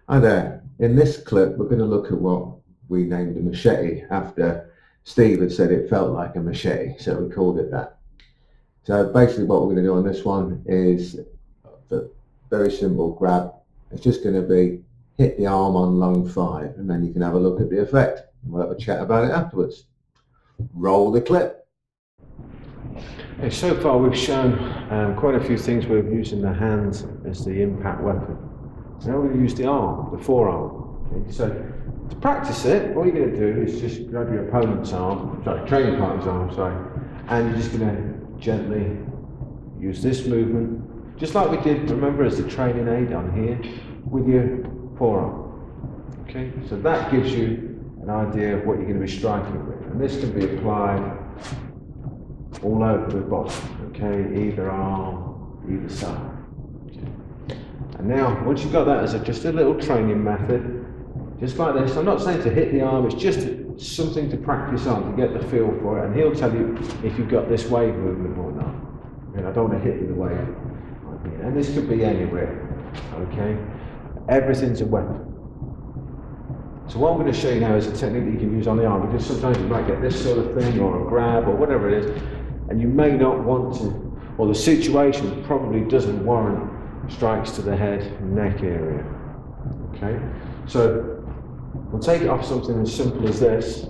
Hi there. In this clip, we're going to look at what we named a machete after Steve had said it felt like a machete, so we called it that. So basically what we're going to do on this one is the very simple grab. It's just going to be hit the arm on lung 5, and then you can have a look at the effect. We'll have a chat about it afterwards. Roll the clip. Okay, so far we've shown quite a few things. We're using the hands as the impact weapon. Now we're going to use the arm, the forearm. Okay, so to practice it, all you're going to do is just grab your opponent's arm, training partner's arm, and you're just going to gently use this movement, just like we did, remember, as the training aid on here, with your forearm. Okay, so that gives you an idea of what you're going to be striking with. And this can be applied all over the body, okay, either arm, either side. Okay. And now, once you've got that as just a little training method, just like this, I'm not saying to hit the arm, it's just something to practice on, to get the feel for it, and he'll tell you if you've got this wave movement or not. And I don't want to hit with the wave. And this could be anywhere, okay? Everything's a weapon. So what I'm going to show you now is a technique that you can use on the arm, because sometimes you might get this sort of thing, or a grab, or whatever it is, and you may not want to, or the situation probably doesn't warrant strikes to the head and neck area. Okay? So we'll take it off something as simple as this.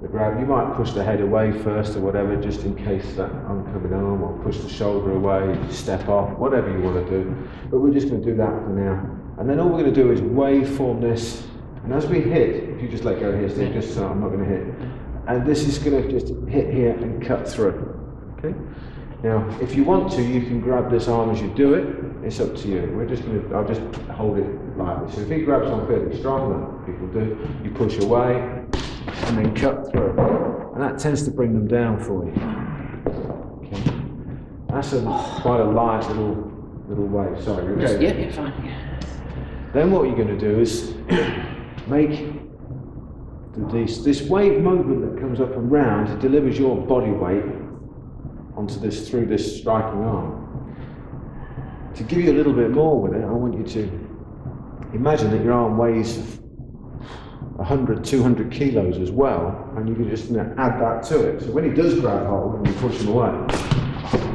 The grab, you might push the head away first or whatever, just in case that oncoming arm, or push the shoulder away, step off, whatever you want to do. But we're just going to do that for now. And then all we're going to do is waveform this. And as we hit, if you just let go here, Steve, just so I'm not going to hit. And this is going to just hit here and cut through. Okay? Now, if you want to, you can grab this arm as you do it. It's up to you. We're just going to, I'll just hold it like this. So if he grabs on fairly strong, like people do, you push away and then cut through. And that tends to bring them down for you. Okay? That's quite a light little wave. Sorry. Okay. Yeah, you're fine. Yeah. Then what you're going to do is make this wave movement that comes up and round. It delivers your body weight onto this, through this striking arm. To give you a little bit more with it, I want you to imagine that your arm weighs 100, 200 kilos as well, and you can just add that to it. So when he does grab hold and you push him away,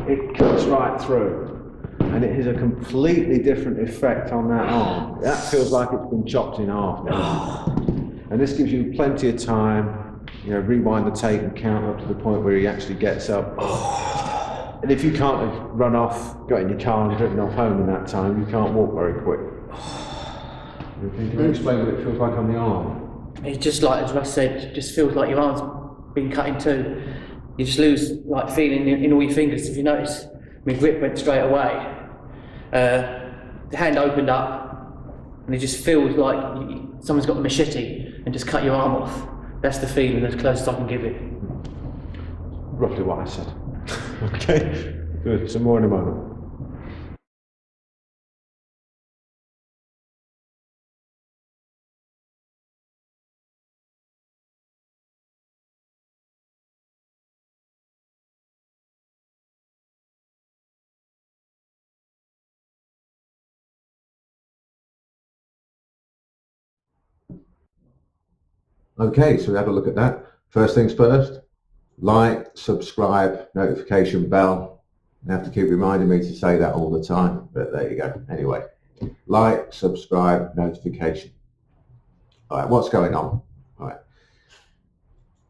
it cuts right through, and it has a completely different effect on that arm. That feels like it's been chopped in half now. And this gives you plenty of time, rewind the tape and count up to the point where he actually gets up. And if you can't have run off, got in your car and driven off home in that time, you can't walk very quick. Can you explain what it feels like on the arm? It's just like, as Russ said, it just feels like your arm's been cut in two. You just lose like feeling in all your fingers. If you notice, my grip went straight away. The hand opened up, and it just feels like someone's got a machete and just cut your arm off. That's the feeling, as close as I can give it. Roughly what I said. Okay, good. Some more in a moment. Okay, so we have a look at that. First things first, like, subscribe, notification bell. I have to keep reminding me to say that all the time, but there you go. Anyway, like, subscribe, notification. All right, what's going on? All right.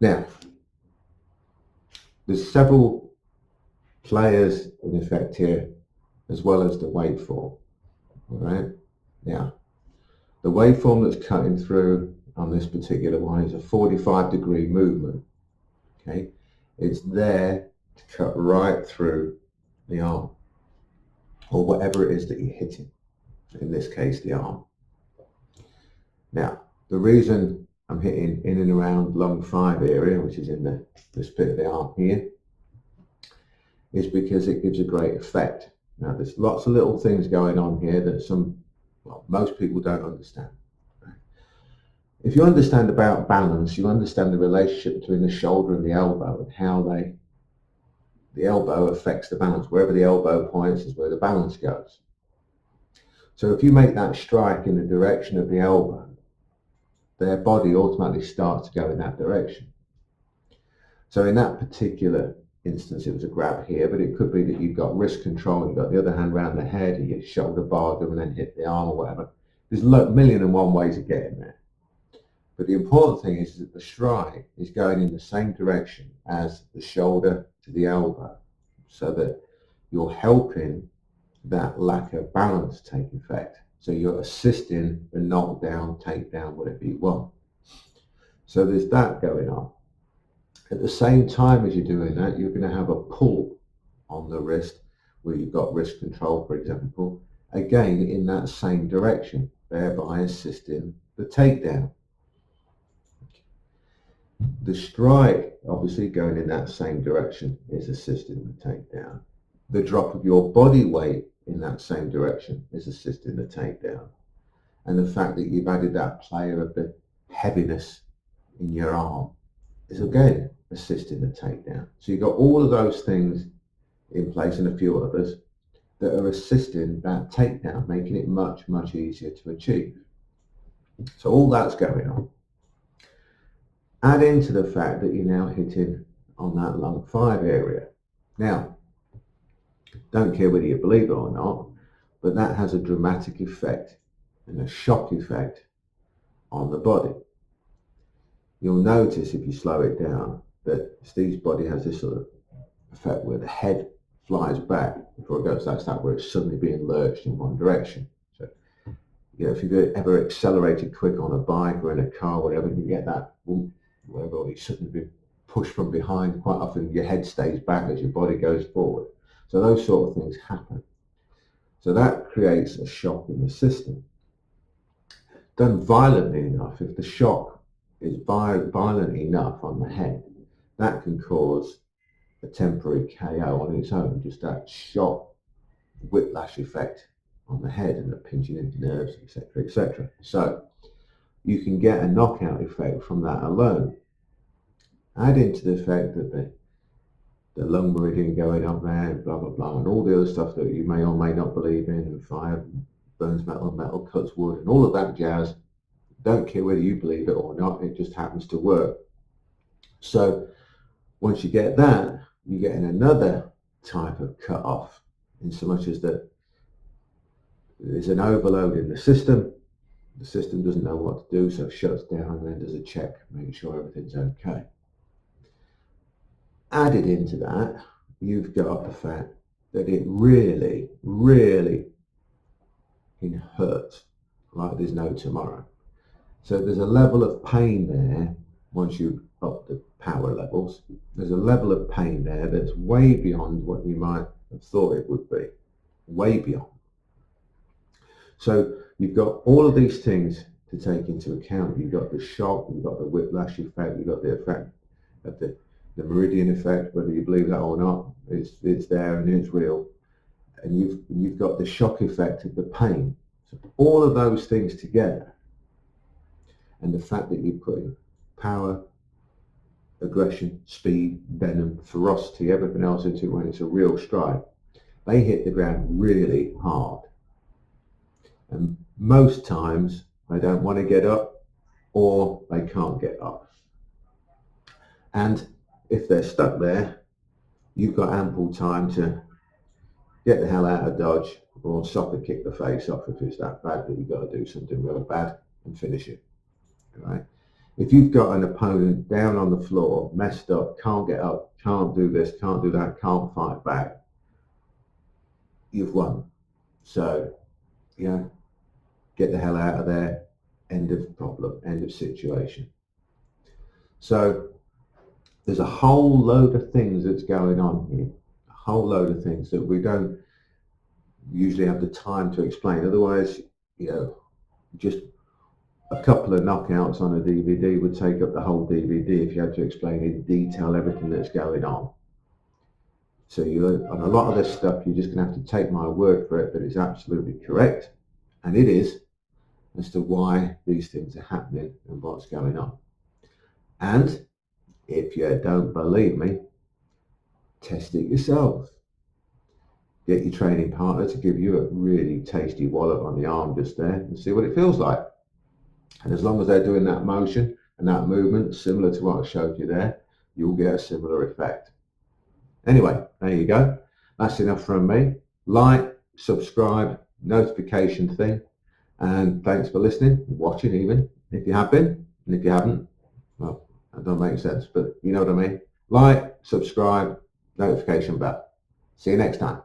Now, there's several players in effect here, as well as the waveform. All right. Now, the waveform that's cutting through on this particular one is a 45-degree movement. Okay, it's there to cut right through the arm, or whatever it is that you're hitting. In this case, the arm. Now, the reason I'm hitting in and around lung 5 area, which is in this bit of the arm here, is because it gives a great effect. Now, there's lots of little things going on here that most people don't understand. If you understand about balance, you understand the relationship between the shoulder and the elbow, and how the elbow affects the balance. Wherever the elbow points is where the balance goes. So if you make that strike in the direction of the elbow, their body automatically starts to go in that direction. So in that particular instance, it was a grab here, but it could be that you've got wrist control, you've got the other hand around the head, and you shoulder bar them and then hit the arm or whatever. There's a million and one ways of getting there. But the important thing is that the strike is going in the same direction as the shoulder to the elbow, so that you're helping that lack of balance take effect. So you're assisting the knockdown, takedown, whatever you want. So there's that going on. At the same time as you're doing that, you're going to have a pull on the wrist where you've got wrist control, for example, again in that same direction, thereby assisting the takedown. The strike, obviously going in that same direction, is assisting the takedown. The drop of your body weight in that same direction is assisting the takedown. And the fact that you've added that player of the heaviness in your arm is again assisting the takedown. So you've got all of those things in place and a few others that are assisting that takedown, making it much, much easier to achieve. So all that's going on. Add into the fact that you're now hitting on that lung 5 area. Now, don't care whether you believe it or not, but that has a dramatic effect and a shock effect on the body. You'll notice if you slow it down that Steve's body has this sort of effect where the head flies back before it goes. That's that where it's suddenly being lurched in one direction. So, if you've ever accelerated quick on a bike or in a car, whatever, you get that, wherever you suddenly been pushed from behind. Quite often your head stays back as your body goes forward. So those sort of things happen. So that creates a shock in the system. Done violently enough, if the shock is violent enough on the head, that can cause a temporary KO on its own, just that shock whiplash effect on the head and the pinching into nerves, etc., etc. So you can get a knockout effect from that alone. Add into the fact that the lung meridian going up there, blah, blah, blah, and all the other stuff that you may or may not believe in, and fire burns metal, metal cuts wood, and all of that jazz. Don't care whether you believe it or not, it just happens to work. So once you get that, you get in another type of cut off, in so much as that there's an overload in the system doesn't know what to do, so it shuts down and then does a check, making sure everything's okay. Added into that, you've got the fact that it really, really can hurt like there's no tomorrow. So there's a level of pain there once you up the power levels. There's a level of pain there that's way beyond what you might have thought it would be. Way beyond. So you've got all of these things to take into account. You've got the shock, you've got the whiplash effect, you've got the effect of the meridian effect, whether you believe that or not, it's there and it's real. And you've got the shock effect of the pain. So all of those things together, and the fact that you're putting power, aggression, speed, venom, ferocity, everything else into it when it's a real strike, they hit the ground really hard. And most times they don't want to get up or they can't get up. And if they're stuck there, you've got ample time to get the hell out of Dodge or soccer kick the face off if it's that bad that you've got to do something really bad and finish it. Right? If you've got an opponent down on the floor, messed up, can't get up, can't do this, can't do that, can't fight back, you've won. So, get the hell out of there, end of problem, end of situation. So there's a whole load of things that's going on here, a whole load of things that we don't usually have the time to explain. Otherwise, just a couple of knockouts on a DVD would take up the whole DVD if you had to explain in detail everything that's going on. So on a lot of this stuff, you're just going to have to take my word for it that it's absolutely correct, and it is, as to why these things are happening and what's going on. And if you don't believe me, test it yourself. get your training partner to give you a really tasty wallop on the arm just there and see what it feels like. And as long as they're doing that motion and that movement similar to what I showed you there, you'll get a similar effect. Anyway, there you go. That's enough from me. Like, subscribe, notification thing, and thanks for listening, watching even, if you have been, and if you haven't, well, that doesn't make sense, but you know what I mean. Like, subscribe, notification bell. See you next time.